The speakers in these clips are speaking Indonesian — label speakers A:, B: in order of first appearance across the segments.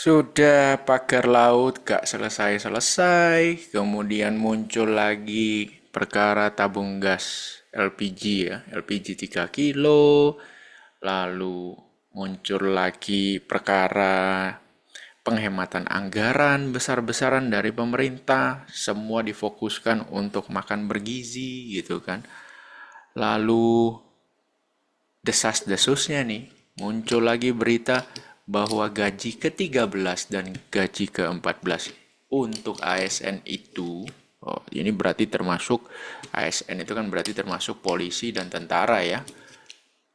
A: Sudah pagar laut gak selesai-selesai, kemudian muncul lagi perkara tabung gas LPG ya, LPG 3 kilo, lalu muncul lagi perkara penghematan anggaran besar-besaran dari pemerintah, semua difokuskan untuk makan bergizi gitu kan. Lalu desas-desusnya nih, muncul lagi berita bahwa gaji ke-13 dan gaji ke-14 untuk ASN itu, oh ini berarti termasuk, ASN itu kan berarti termasuk polisi dan tentara ya,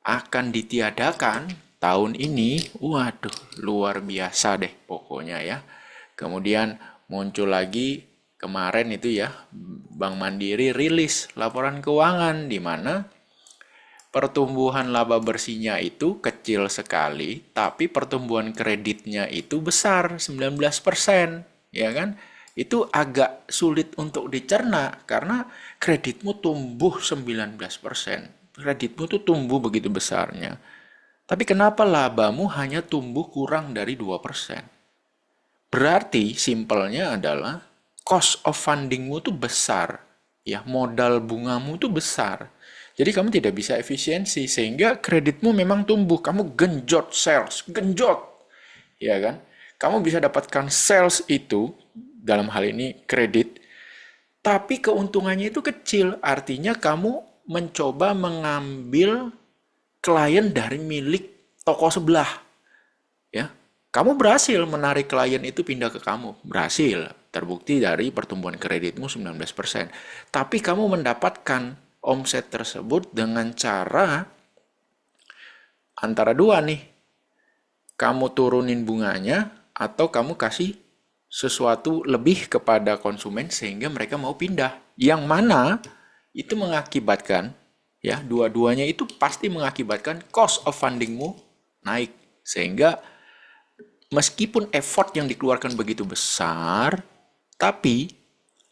A: akan ditiadakan tahun ini. Waduh, luar biasa deh pokoknya ya. Kemudian muncul lagi kemarin itu ya, Bank Mandiri rilis laporan keuangan di mana pertumbuhan laba bersihnya itu kecil sekali, tapi pertumbuhan kreditnya itu besar, 19%, ya kan? Itu agak sulit untuk dicerna karena kreditmu tumbuh 19%. Kreditmu tuh tumbuh begitu besarnya. Tapi kenapa labamu hanya tumbuh kurang dari 2%? Berarti simpelnya adalah cost of fundingmu tuh besar, ya modal bungamu tuh besar. Jadi kamu tidak bisa efisiensi sehingga kreditmu memang tumbuh. Kamu genjot sales, genjot, ya kan? Kamu bisa dapatkan sales itu dalam hal ini kredit, tapi keuntungannya itu kecil. Artinya kamu mencoba mengambil klien dari milik toko sebelah, ya. Kamu berhasil menarik klien itu pindah ke kamu, berhasil, terbukti dari pertumbuhan kreditmu 19%. Tapi kamu mendapatkan omset tersebut dengan cara antara dua nih, kamu turunin bunganya atau kamu kasih sesuatu lebih kepada konsumen sehingga mereka mau pindah. Yang mana itu mengakibatkan, ya, dua-duanya itu pasti mengakibatkan cost of fundingmu naik, sehingga meskipun effort yang dikeluarkan begitu besar, tapi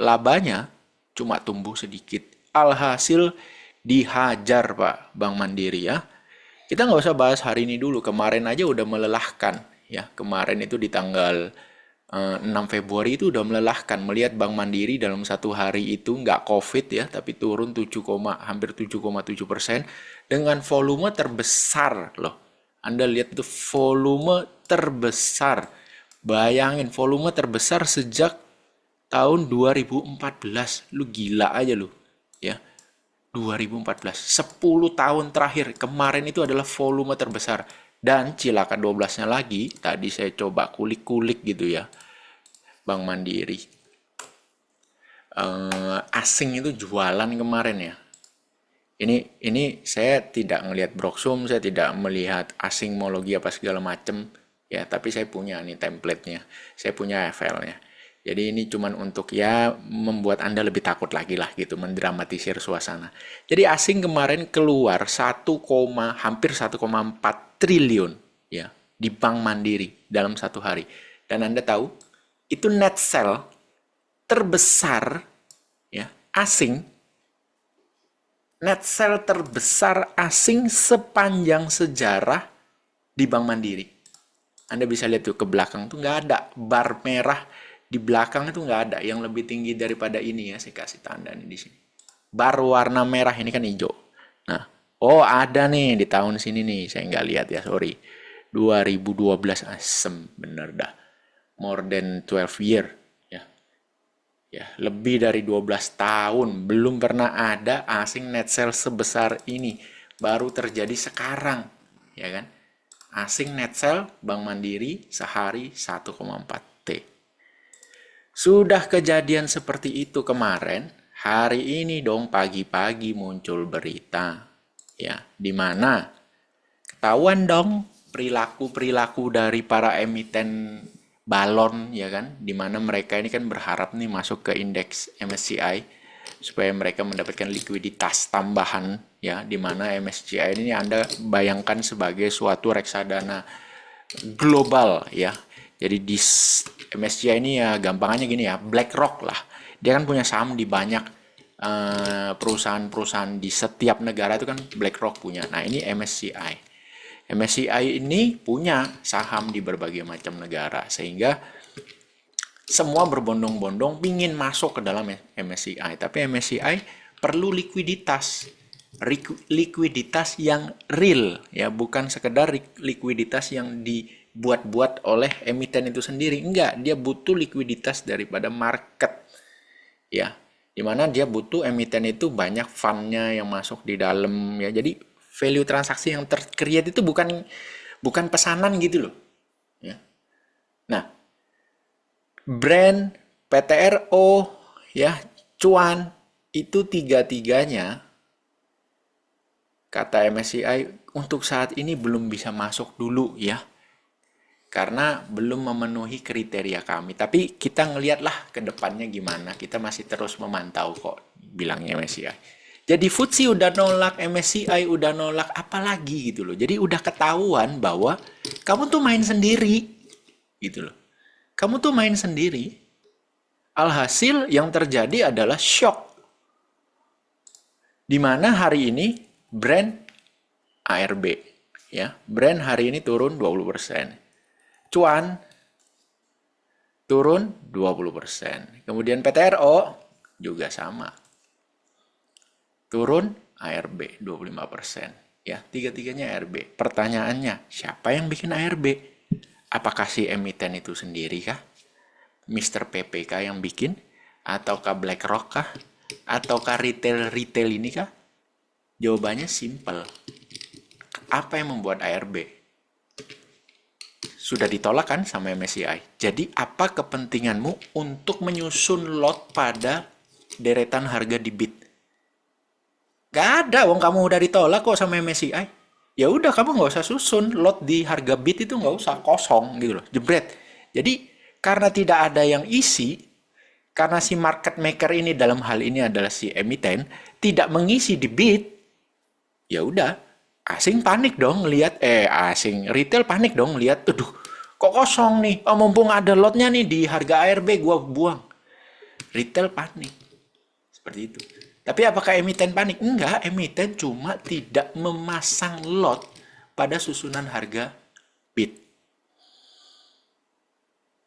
A: labanya cuma tumbuh sedikit. Alhasil dihajar Pak Bank Mandiri ya. Kita nggak usah bahas hari ini dulu. Kemarin aja udah melelahkan ya. Kemarin itu di tanggal 6 Februari itu udah melelahkan melihat Bank Mandiri dalam satu hari itu nggak COVID ya, tapi turun hampir 7,7% dengan volume terbesar loh. Anda lihat itu volume terbesar. Bayangin volume terbesar sejak tahun 2014. Lu gila aja lu. Ya. 2014. 10 tahun terakhir. Kemarin itu adalah volume terbesar. Dan cilaka 12-nya lagi, tadi saya coba kulik-kulik gitu ya. Bank Mandiri. Asing itu jualan kemarin ya. Ini saya tidak melihat broksum, saya tidak melihat asingmologi apa segala macem ya, tapi saya punya nih template-nya, saya punya FL-nya. Jadi ini cuman untuk ya membuat Anda lebih takut lagi lah gitu, mendramatisir suasana. Jadi asing kemarin keluar hampir 1,4 triliun ya di Bank Mandiri dalam satu hari. Dan Anda tahu itu net sell terbesar ya asing, net sell terbesar asing sepanjang sejarah di Bank Mandiri. Anda bisa lihat tuh ke belakang tuh nggak ada bar merah di belakang, itu nggak ada yang lebih tinggi daripada ini ya. Saya kasih tanda nih di sini. Bar warna merah ini kan hijau. Nah, oh ada nih di tahun sini nih. Saya nggak lihat ya, sorry. 2012 asem bener dah. More than 12 year ya. Ya, lebih dari 12 tahun belum pernah ada asing net sale sebesar ini. Baru terjadi sekarang, ya kan? Asing net sale Bank Mandiri sehari 1,4 T. Sudah kejadian seperti itu kemarin, hari ini dong pagi-pagi muncul berita. Ya, di mana ketahuan dong perilaku-perilaku dari para emiten balon ya kan, di mana mereka ini kan berharap nih masuk ke indeks MSCI supaya mereka mendapatkan likuiditas tambahan ya, di mana MSCI ini Anda bayangkan sebagai suatu reksadana global ya. Jadi di MSCI ini ya gampangannya gini ya, BlackRock lah. Dia kan punya saham di banyak perusahaan-perusahaan di setiap negara itu kan BlackRock punya. Nah, ini MSCI. MSCI ini punya saham di berbagai macam negara, sehingga semua berbondong-bondong ingin masuk ke dalam MSCI. Tapi MSCI perlu likuiditas. Likuiditas yang real, ya, bukan sekedar likuiditas yang dibuat-buat oleh emiten itu sendiri. Enggak, dia butuh likuiditas daripada market, ya, dimana dia butuh emiten itu banyak fundnya yang masuk di dalam, ya. Jadi value transaksi yang tercreate itu bukan pesanan gitu loh, ya. Nah, brand, PTRO, ya, cuan, itu tiga-tiganya kata MSCI untuk saat ini belum bisa masuk dulu, ya, karena belum memenuhi kriteria kami. Tapi kita ngelihatlah ke depannya gimana. Kita masih terus memantau kok, bilangnya MSCI. Jadi FTSE udah nolak, MSCI udah nolak, apalagi gitu loh. Jadi udah ketahuan bahwa kamu tuh main sendiri gitu loh. Kamu tuh main sendiri. Alhasil yang terjadi adalah shock. Dimana hari ini brand ARB, ya, brand hari ini turun 20%. Cuan turun 20%. Kemudian PTRO juga sama. Turun ARB 25%. Ya, tiga-tiganya ARB. Pertanyaannya, siapa yang bikin ARB? Apakah si emiten itu sendiri kah? Mr. PPK yang bikin? Ataukah BlackRock kah? Ataukah retail ini kah? Jawabannya simple. Apa yang membuat ARB? Sudah ditolak kan sama MSCI. Jadi apa kepentinganmu untuk menyusun lot pada deretan harga di bid? Gak ada, wong kamu udah ditolak kok sama MSCI. Ya udah, kamu nggak usah susun lot di harga bid, itu nggak usah, kosong gitu loh, jebret. Jadi karena tidak ada yang isi, karena si market maker ini dalam hal ini adalah si emiten tidak mengisi di bid, ya udah, asing panik dong lihat, asing retail panik dong lihat, aduh, kok kosong nih, oh, mumpung ada lotnya nih di harga ARB, gua buang. Retail panik, seperti itu. Tapi apakah emiten panik? Enggak, emiten cuma tidak memasang lot pada susunan harga bid.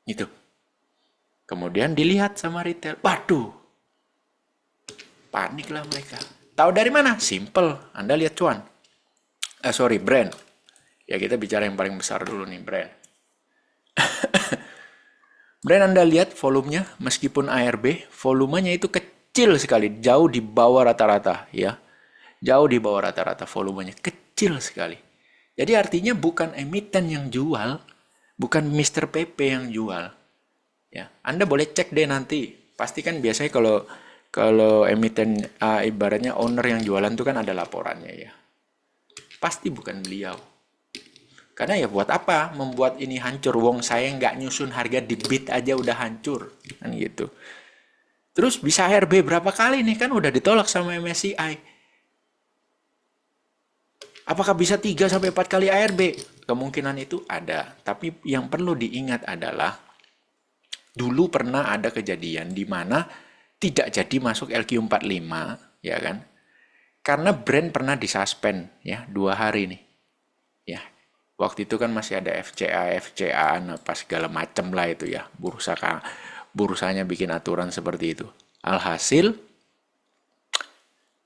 A: Itu. Kemudian dilihat sama retail, waduh, paniklah mereka. Tahu dari mana? Simple, Anda lihat cuan. Brand. Ya, kita bicara yang paling besar dulu nih, brand. Brand Anda lihat volumenya, meskipun ARB, volumenya itu kecil sekali, jauh di bawah rata-rata, ya. Jauh di bawah rata-rata, volumenya kecil sekali. Jadi artinya bukan emiten yang jual, bukan Mr. PP yang jual. Ya, Anda boleh cek deh nanti. Pasti kan biasanya kalau emiten, ibaratnya owner yang jualan itu kan ada laporannya, ya. Pasti bukan beliau. Karena ya buat apa membuat ini hancur, wong saya nggak nyusun harga di bid aja udah hancur, kan gitu. Terus bisa ARB berapa kali nih, kan udah ditolak sama MSCI. Apakah bisa 3-4 kali ARB? Kemungkinan itu ada. Tapi yang perlu diingat adalah dulu pernah ada kejadian di mana tidak jadi masuk LQ45, ya kan? Karena brand pernah disuspend, ya, 2 hari nih. Ya. Waktu itu kan masih ada FCA apa segala macem lah itu, ya. Bursanya bikin aturan seperti itu. Alhasil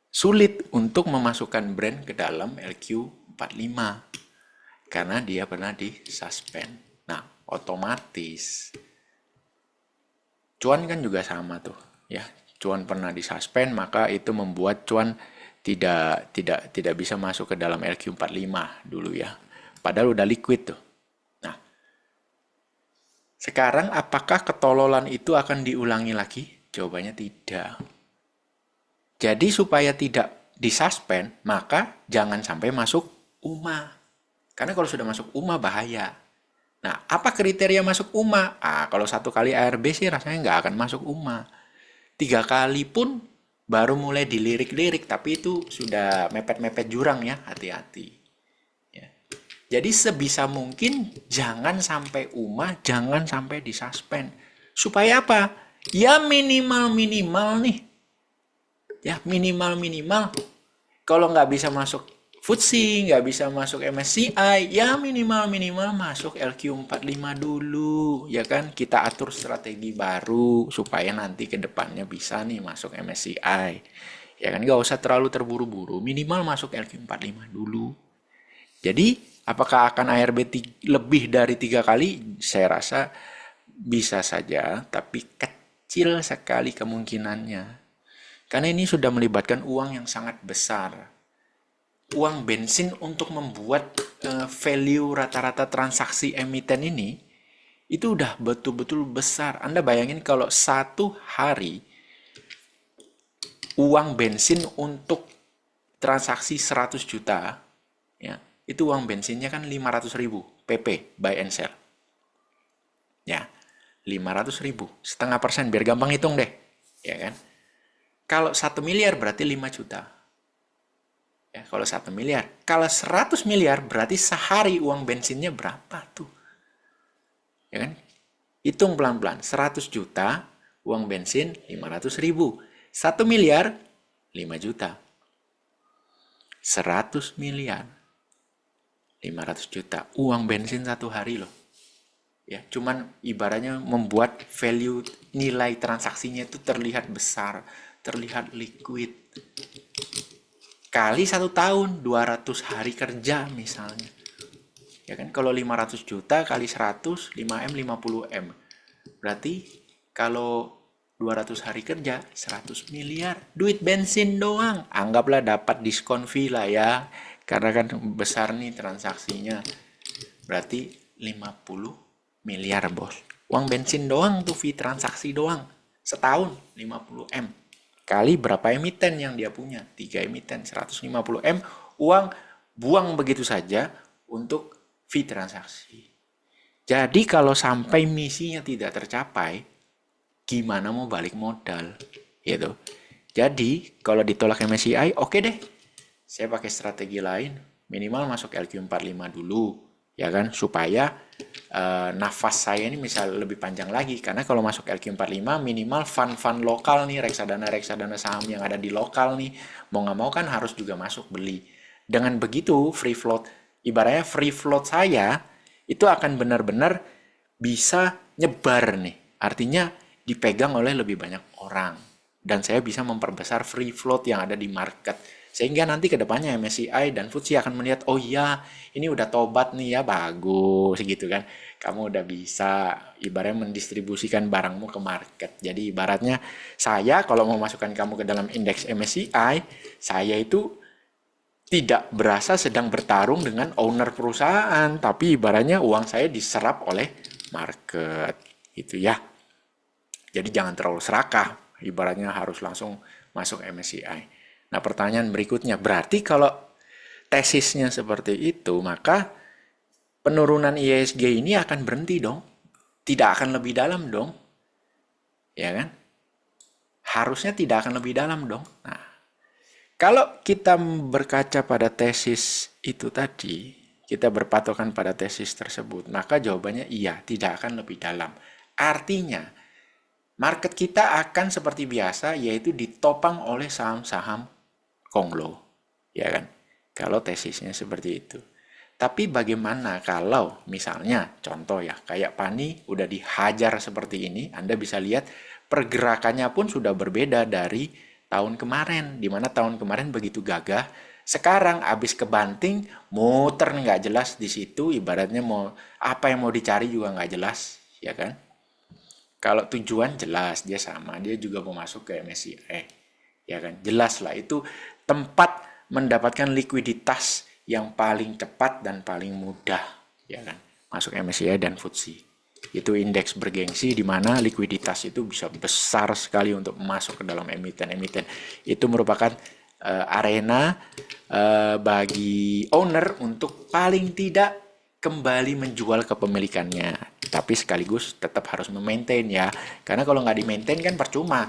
A: sulit untuk memasukkan brand ke dalam LQ45 karena dia pernah disuspend. Nah, otomatis cuan kan juga sama tuh, ya. Cuan pernah disuspend, maka itu membuat cuan tidak bisa masuk ke dalam LQ45 dulu, ya. Padahal udah liquid tuh. Nah, sekarang apakah ketololan itu akan diulangi lagi? Jawabannya tidak. Jadi supaya tidak disuspend, maka jangan sampai masuk UMA. Karena kalau sudah masuk UMA bahaya. Nah, apa kriteria masuk UMA? Kalau 1 kali ARB sih rasanya nggak akan masuk UMA. 3 kali pun baru mulai dilirik-lirik, tapi itu sudah mepet-mepet jurang, ya, hati-hati. Jadi sebisa mungkin jangan sampai UMA, jangan sampai disuspend. Supaya apa? Ya minimal nih. Ya minimal. Kalau nggak bisa masuk FTSE nggak bisa masuk MSCI, ya minimal masuk LQ45 dulu, ya kan? Kita atur strategi baru supaya nanti ke depannya bisa nih masuk MSCI. Ya kan, nggak usah terlalu terburu-buru, minimal masuk LQ45 dulu. Jadi, apakah akan ARB lebih dari 3 kali? Saya rasa bisa saja, tapi kecil sekali kemungkinannya. Karena ini sudah melibatkan uang yang sangat besar. Uang bensin untuk membuat value rata-rata transaksi emiten ini itu udah betul-betul besar. Anda bayangin kalau satu hari uang bensin untuk transaksi 100 juta, ya, itu uang bensinnya kan 500.000 PP, buy and sell. Ya, 500.000, setengah persen, biar gampang hitung deh. Ya kan? Kalau 1 miliar berarti 5 juta. Ya, kalau 1 miliar. Kalau 100 miliar berarti sehari uang bensinnya berapa tuh? Ya kan? Hitung pelan-pelan. 100 juta uang bensin 500.000. 1 miliar 5 juta. 100 miliar 500 juta. Uang bensin satu hari loh. Ya, cuman ibaratnya membuat value nilai transaksinya itu terlihat besar, terlihat liquid. Kali 1 tahun, 200 hari kerja misalnya. Ya kan, kalau 500 juta kali 100, 5M, 50M. Berarti kalau 200 hari kerja, 100 miliar. Duit bensin doang. Anggaplah dapat diskon fee lah ya. Karena kan besar nih transaksinya. Berarti 50 miliar bos. Uang bensin doang tuh, fee transaksi doang. Setahun 50M. Kali berapa emiten yang dia punya? 3 emiten, 150M. Uang buang begitu saja untuk fee transaksi. Jadi kalau sampai misinya tidak tercapai, gimana mau balik modal? Gitu. Jadi kalau ditolak MSCI, oke deh. Saya pakai strategi lain. Minimal masuk LQ45 dulu. Ya kan? Supaya nafas saya ini misal lebih panjang lagi. Karena kalau masuk LQ45 minimal fund-fund lokal nih, reksadana saham yang ada di lokal nih, mau nggak mau kan harus juga masuk beli. Dengan begitu free float, ibaratnya free float saya itu akan benar-benar bisa nyebar nih. Artinya dipegang oleh lebih banyak orang. Dan saya bisa memperbesar free float yang ada di market. Sehingga nanti ke depannya MSCI dan FTSE akan melihat, oh iya, ini udah tobat nih ya, bagus gitu kan. Kamu udah bisa ibaratnya mendistribusikan barangmu ke market. Jadi ibaratnya saya kalau mau masukkan kamu ke dalam indeks MSCI, saya itu tidak berasa sedang bertarung dengan owner perusahaan, tapi ibaratnya uang saya diserap oleh market. Gitu ya. Jadi jangan terlalu serakah, ibaratnya harus langsung masuk MSCI. Nah, pertanyaan berikutnya, berarti kalau tesisnya seperti itu, maka penurunan IISG ini akan berhenti dong. Tidak akan lebih dalam dong. Ya kan? Harusnya tidak akan lebih dalam dong. Nah, kalau kita berkaca pada tesis itu tadi, kita berpatokan pada tesis tersebut, maka jawabannya iya, tidak akan lebih dalam. Artinya, market kita akan seperti biasa, yaitu ditopang oleh saham-saham konglo, ya kan? Kalau tesisnya seperti itu. Tapi bagaimana kalau misalnya contoh ya, kayak Pani udah dihajar seperti ini, Anda bisa lihat pergerakannya pun sudah berbeda dari tahun kemarin, di mana tahun kemarin begitu gagah, sekarang habis kebanting, muter nggak jelas di situ, ibaratnya mau apa yang mau dicari juga nggak jelas, ya kan? Kalau tujuan jelas, dia sama, dia juga mau masuk ke MSCI, ya kan? Jelas lah, itu tempat mendapatkan likuiditas yang paling cepat dan paling mudah, ya kan? Masuk MSCI dan FTSE. Itu indeks bergengsi di mana likuiditas itu bisa besar sekali untuk masuk ke dalam emiten-emiten. Itu merupakan arena bagi owner untuk paling tidak kembali menjual kepemilikannya. Tapi sekaligus tetap harus memaintain ya. Karena kalau nggak di-maintain kan percuma.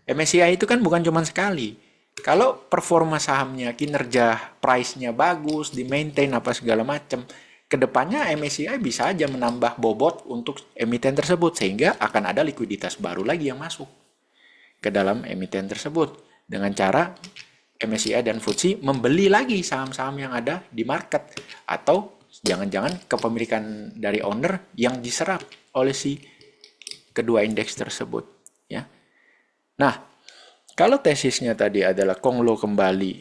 A: MSCI itu kan bukan cuma sekali. Kalau performa sahamnya, kinerja price-nya bagus, di-maintain apa segala macam, kedepannya MSCI bisa aja menambah bobot untuk emiten tersebut. Sehingga akan ada likuiditas baru lagi yang masuk ke dalam emiten tersebut. Dengan cara MSCI dan FTSE membeli lagi saham-saham yang ada di market, atau jangan-jangan kepemilikan dari owner yang diserap oleh si kedua indeks tersebut, ya. Nah, kalau tesisnya tadi adalah Konglo kembali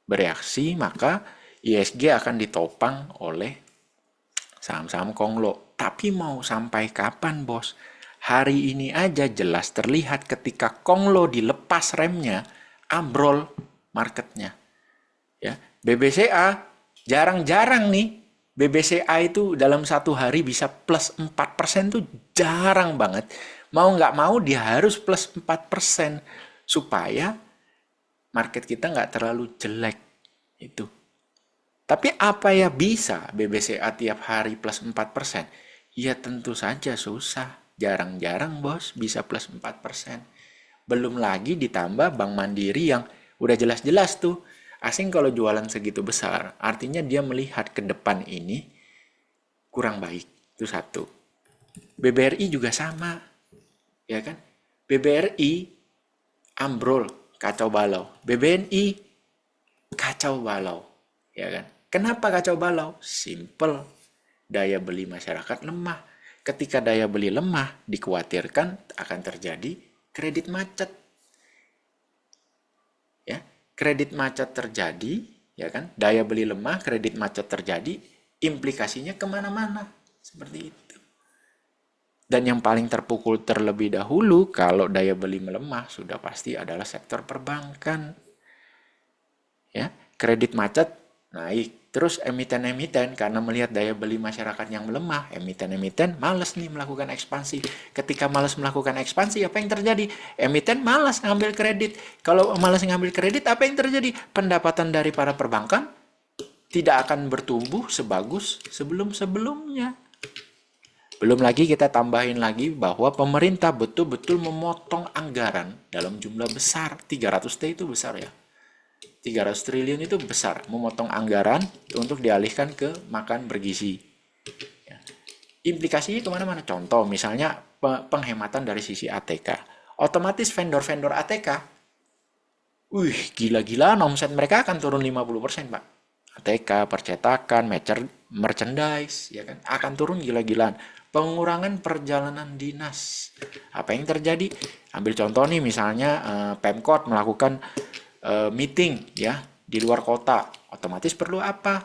A: bereaksi, maka ISG akan ditopang oleh saham-saham Konglo. Tapi mau sampai kapan, bos? Hari ini aja jelas terlihat ketika Konglo dilepas remnya, ambrol marketnya. Ya, BBCA jarang-jarang nih. BBCA itu dalam satu hari bisa plus 4% tuh jarang banget. Mau nggak mau dia harus plus 4% supaya market kita nggak terlalu jelek itu. Tapi apa ya bisa BBCA tiap hari plus 4%? Ya tentu saja susah. Jarang-jarang bos bisa plus 4%. Belum lagi ditambah Bank Mandiri yang udah jelas-jelas tuh. Asing kalau jualan segitu besar, artinya dia melihat ke depan ini kurang baik. Itu satu. BBRI juga sama. Ya kan? BBRI ambrol, kacau balau. BBNI kacau balau. Ya kan? Kenapa kacau balau? Simple. Daya beli masyarakat lemah. Ketika daya beli lemah, dikhawatirkan akan terjadi kredit macet. Ya, kredit macet terjadi, ya kan? Daya beli lemah, kredit macet terjadi, implikasinya kemana-mana. Seperti itu. Dan yang paling terpukul terlebih dahulu kalau daya beli melemah sudah pasti adalah sektor perbankan. Ya, kredit macet naik. Terus emiten-emiten karena melihat daya beli masyarakat yang melemah, emiten-emiten malas nih melakukan ekspansi. Ketika malas melakukan ekspansi, apa yang terjadi? Emiten malas ngambil kredit. Kalau malas ngambil kredit, apa yang terjadi? Pendapatan dari para perbankan tidak akan bertumbuh sebagus sebelum-sebelumnya. Belum lagi kita tambahin lagi bahwa pemerintah betul-betul memotong anggaran dalam jumlah besar. 300T itu besar ya. 300 triliun itu besar, memotong anggaran untuk dialihkan ke makan bergizi. Ya. Implikasinya kemana-mana. Contoh, misalnya penghematan dari sisi ATK. Otomatis vendor-vendor ATK, gila-gilaan omset mereka akan turun 50%, Pak. ATK, percetakan, merchandise, ya kan, akan turun gila-gilaan. Pengurangan perjalanan dinas. Apa yang terjadi? Ambil contoh nih, misalnya Pemkot melakukan meeting ya di luar kota, otomatis perlu apa?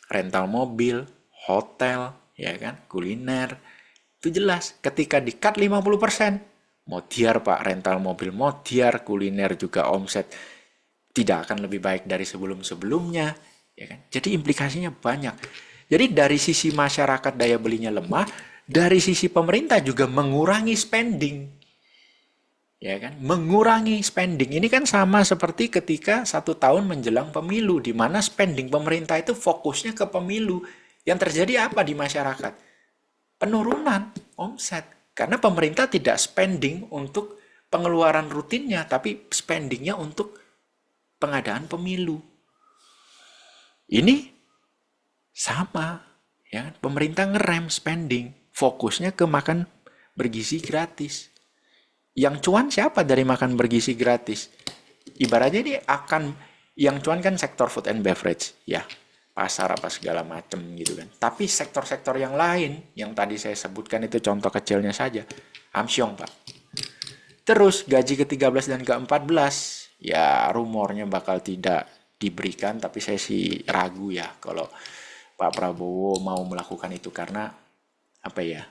A: Rental mobil, hotel, ya kan, kuliner. Itu jelas ketika di-cut 50%, modiar Pak, rental mobil modiar, kuliner juga omset tidak akan lebih baik dari sebelum-sebelumnya, ya kan? Jadi implikasinya banyak. Jadi dari sisi masyarakat daya belinya lemah, dari sisi pemerintah juga mengurangi spending. Ya kan, mengurangi spending ini kan sama seperti ketika 1 tahun menjelang pemilu, di mana spending pemerintah itu fokusnya ke pemilu. Yang terjadi apa di masyarakat? Penurunan omset, karena pemerintah tidak spending untuk pengeluaran rutinnya, tapi spendingnya untuk pengadaan pemilu. Ini sama, ya kan? Pemerintah ngerem spending, fokusnya ke makan bergizi gratis. Yang cuan siapa dari makan bergizi gratis? Ibaratnya ini akan, yang cuan kan sektor food and beverage, ya, pasar apa segala macam gitu kan. Tapi sektor-sektor yang lain, yang tadi saya sebutkan itu contoh kecilnya saja, Amsyong Pak. Terus gaji ke-13 dan ke-14, ya rumornya bakal tidak diberikan, tapi saya sih ragu ya kalau Pak Prabowo mau melakukan itu, karena apa ya,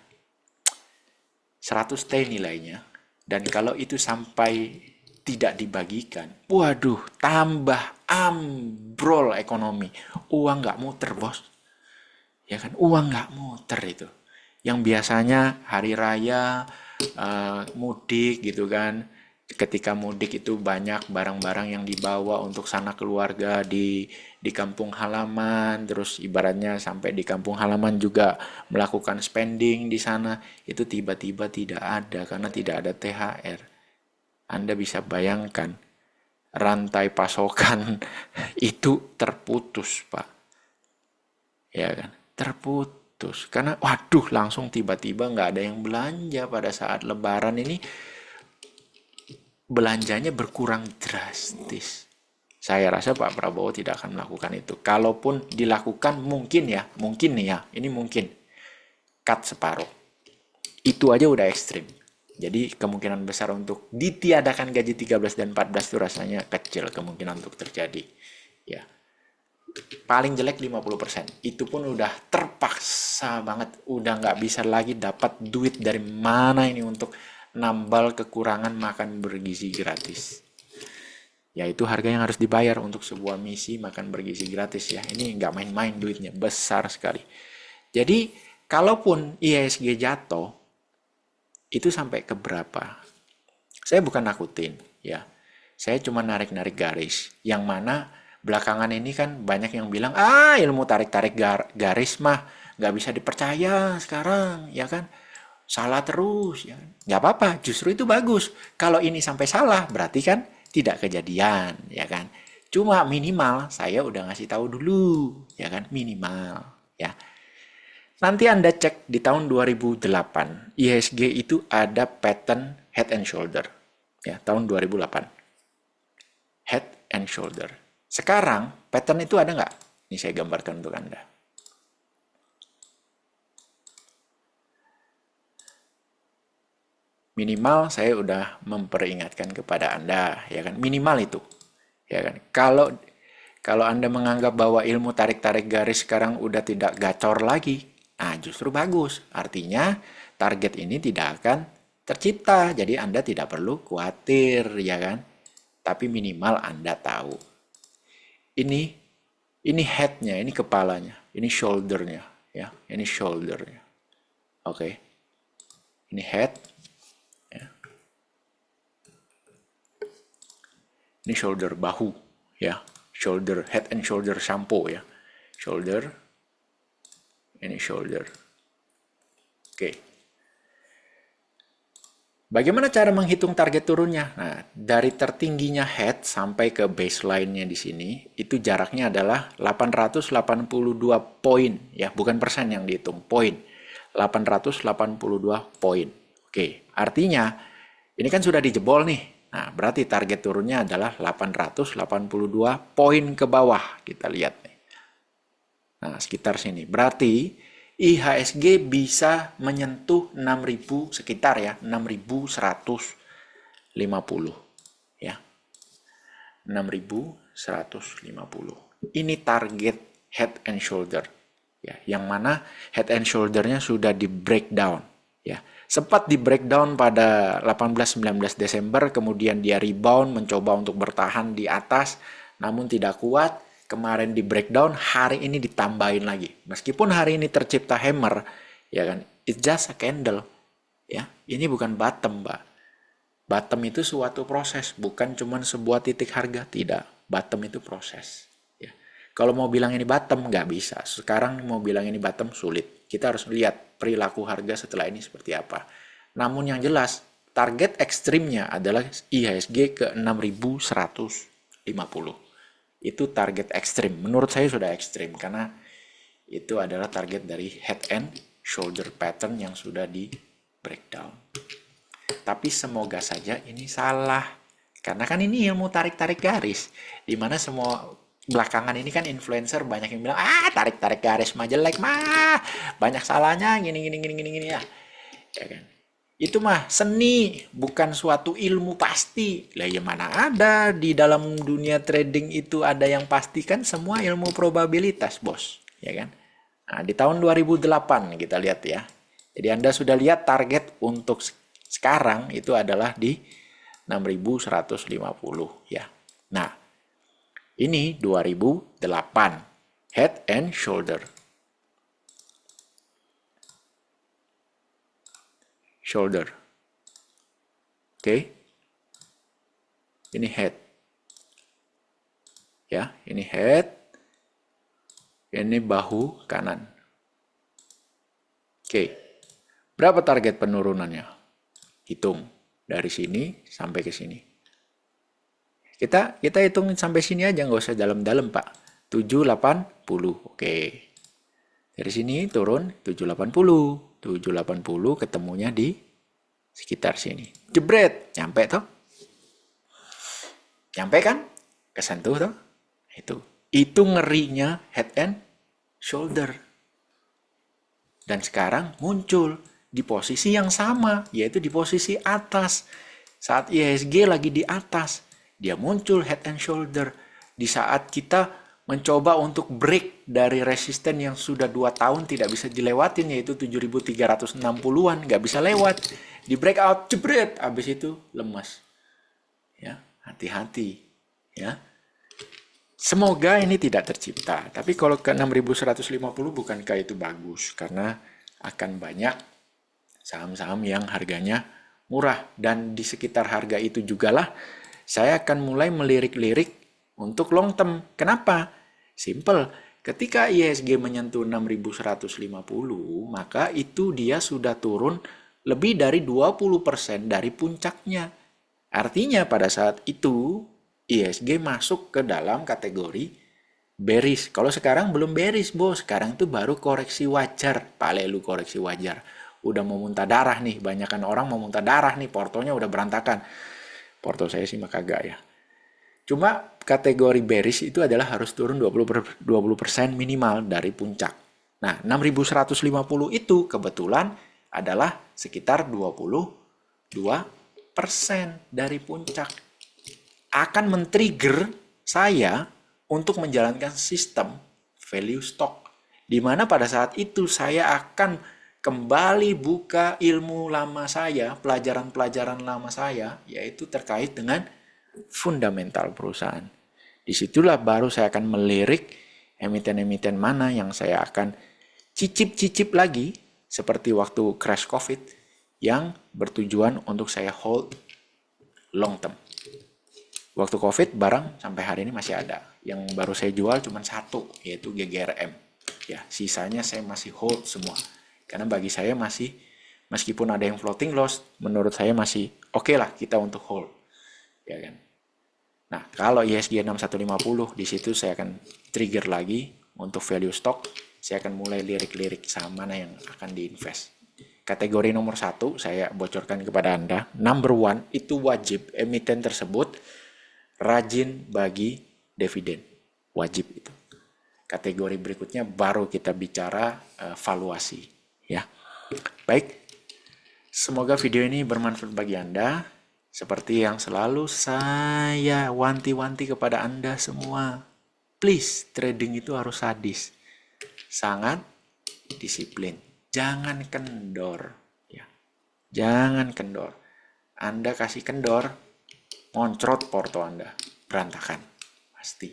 A: 100T nilainya. Dan kalau itu sampai tidak dibagikan, waduh, tambah ambrol ekonomi. Uang nggak muter, bos. Ya kan, uang nggak muter itu. Yang biasanya hari raya, mudik gitu kan. Ketika mudik itu banyak barang-barang yang dibawa untuk sanak keluarga di kampung halaman, terus ibaratnya sampai di kampung halaman juga melakukan spending di sana, itu tiba-tiba tidak ada karena tidak ada THR. Anda bisa bayangkan rantai pasokan itu terputus, Pak. Ya kan? Terputus. Karena waduh, langsung tiba-tiba nggak ada yang belanja pada saat Lebaran ini. belanjanya berkurang drastis. Saya rasa Pak Prabowo tidak akan melakukan itu. Kalaupun dilakukan mungkin nih ya, ini mungkin cut separuh. Itu aja udah ekstrim. Jadi kemungkinan besar untuk ditiadakan gaji 13 dan 14 itu rasanya kecil kemungkinan untuk terjadi. Ya. Paling jelek 50%. Itu pun udah terpaksa banget. Udah nggak bisa lagi dapat duit dari mana ini untuk nambal kekurangan makan bergizi gratis. Ya itu harga yang harus dibayar untuk sebuah misi makan bergizi gratis ya. Ini nggak main-main duitnya, besar sekali. Jadi kalaupun IHSG jatuh, itu sampai ke berapa? Saya bukan nakutin ya. Saya cuma narik-narik garis. Yang mana belakangan ini kan banyak yang bilang, ilmu tarik-tarik garis mah nggak bisa dipercaya sekarang, ya kan? Salah terus, ya. Nggak apa-apa, justru itu bagus. Kalau ini sampai salah, berarti kan tidak kejadian, ya kan? Cuma minimal saya udah ngasih tahu dulu, ya kan? Minimal, ya. Nanti Anda cek di tahun 2008, IHSG itu ada pattern head and shoulder, ya, tahun 2008. Head and shoulder. Sekarang pattern itu ada nggak? Ini saya gambarkan untuk Anda. Minimal saya udah memperingatkan kepada Anda, ya kan? Minimal itu, ya kan? Kalau Anda menganggap bahwa ilmu tarik-tarik garis sekarang udah tidak gacor lagi, nah justru bagus. Artinya target ini tidak akan tercipta, jadi Anda tidak perlu khawatir, ya kan? Tapi minimal Anda tahu. Ini headnya, ini kepalanya, ini shouldernya, ya, ini shouldernya. Oke, ini head. Ini shoulder, bahu, ya. Shoulder, head and shoulder shampoo, ya. Shoulder. Ini shoulder. Oke. Bagaimana cara menghitung target turunnya? Nah, dari tertingginya head sampai ke baseline-nya di sini, itu jaraknya adalah 882 poin, ya. Bukan persen yang dihitung, poin. 882 poin. Oke, artinya ini kan sudah dijebol nih. Nah, berarti target turunnya adalah 882 poin ke bawah. Kita lihat nih. Nah, sekitar sini. Berarti IHSG bisa menyentuh 6.000 sekitar ya, 6.150 ya. 6.150. Ini target head and shoulder ya, yang mana head and shoulder-nya sudah di breakdown ya. Sempat di breakdown pada 18-19 Desember, kemudian dia rebound, mencoba untuk bertahan di atas, namun tidak kuat. Kemarin di breakdown, hari ini ditambahin lagi. Meskipun hari ini tercipta hammer, ya kan, it's just a candle. Ya, ini bukan bottom, Mbak. Bottom itu suatu proses, bukan cuma sebuah titik harga, tidak. Bottom itu proses. Ya. Kalau mau bilang ini bottom, nggak bisa. Sekarang mau bilang ini bottom, sulit. Kita harus lihat perilaku harga setelah ini seperti apa. Namun yang jelas, target ekstrimnya adalah IHSG ke 6.150. Itu target ekstrim. Menurut saya sudah ekstrim, karena itu adalah target dari head and shoulder pattern yang sudah di breakdown. Tapi semoga saja ini salah. Karena kan ini ilmu tarik-tarik garis. Dimana semua belakangan ini kan influencer banyak yang bilang, tarik-tarik garis mah jelek mah, banyak salahnya, gini ya. Ya kan? Itu mah seni, bukan suatu ilmu pasti. Lah ya mana ada di dalam dunia trading itu ada yang pasti, kan semua ilmu probabilitas, Bos, ya kan? Nah, di tahun 2008 kita lihat ya. Jadi Anda sudah lihat target untuk sekarang itu adalah di 6.150 ya. Nah, ini 2008 head and shoulder. Shoulder. Oke. Ini head. Ya, ini head. Ini bahu kanan. Oke. Berapa target penurunannya? Hitung dari sini sampai ke sini. Kita hitung sampai sini aja, nggak usah dalam-dalam, Pak. 780. Oke. Dari sini turun 780. 780 ketemunya di sekitar sini. Jebret, nyampe toh? Nyampe kan? Kesentuh tuh. Itu ngerinya head and shoulder. Dan sekarang muncul di posisi yang sama, yaitu di posisi atas. Saat IHSG lagi di atas, dia muncul head and shoulder. Di saat kita mencoba untuk break dari resisten yang sudah 2 tahun tidak bisa dilewatin, yaitu 7.360-an, nggak bisa lewat. Di breakout, jebret, habis itu lemas. Ya, hati-hati. Ya. Semoga ini tidak tercipta. Tapi kalau ke 6.150 bukankah itu bagus? Karena akan banyak saham-saham yang harganya murah. Dan di sekitar harga itu jugalah saya akan mulai melirik-lirik untuk long term. Kenapa? Simple. Ketika IHSG menyentuh 6.150, maka itu dia sudah turun lebih dari 20% dari puncaknya. Artinya pada saat itu IHSG masuk ke dalam kategori bearish. Kalau sekarang belum bearish, bos. Sekarang itu baru koreksi wajar. Pale lu koreksi wajar. Udah mau muntah darah nih. Banyakan orang mau muntah darah nih. Portonya udah berantakan. Porto saya sih mah kagak ya. Cuma kategori bearish itu adalah harus turun 20% minimal dari puncak. Nah, 6.150 itu kebetulan adalah sekitar 22% dari puncak. Akan men-trigger saya untuk menjalankan sistem value stock. Di mana pada saat itu saya akan kembali buka ilmu lama saya, pelajaran-pelajaran lama saya, yaitu terkait dengan fundamental perusahaan. Disitulah baru saya akan melirik emiten-emiten mana yang saya akan cicip-cicip lagi, seperti waktu crash COVID, yang bertujuan untuk saya hold long term. Waktu COVID barang sampai hari ini masih ada. Yang baru saya jual cuma satu, yaitu GGRM. Ya, sisanya saya masih hold semua. Karena bagi saya masih, meskipun ada yang floating loss, menurut saya masih oke lah kita untuk hold. Ya kan? Nah, kalau IHSG 6150, di situ saya akan trigger lagi untuk value stock. Saya akan mulai lirik-lirik saham mana yang akan diinvest. Kategori nomor 1 saya bocorkan kepada Anda. Number 1 itu wajib emiten tersebut rajin bagi dividen. Wajib itu. Kategori berikutnya baru kita bicara valuasi. Ya. Baik. Semoga video ini bermanfaat bagi Anda. Seperti yang selalu saya wanti-wanti kepada Anda semua. Please, trading itu harus sadis. Sangat disiplin. Jangan kendor. Ya. Jangan kendor. Anda kasih kendor, moncrot porto Anda. Berantakan. Pasti.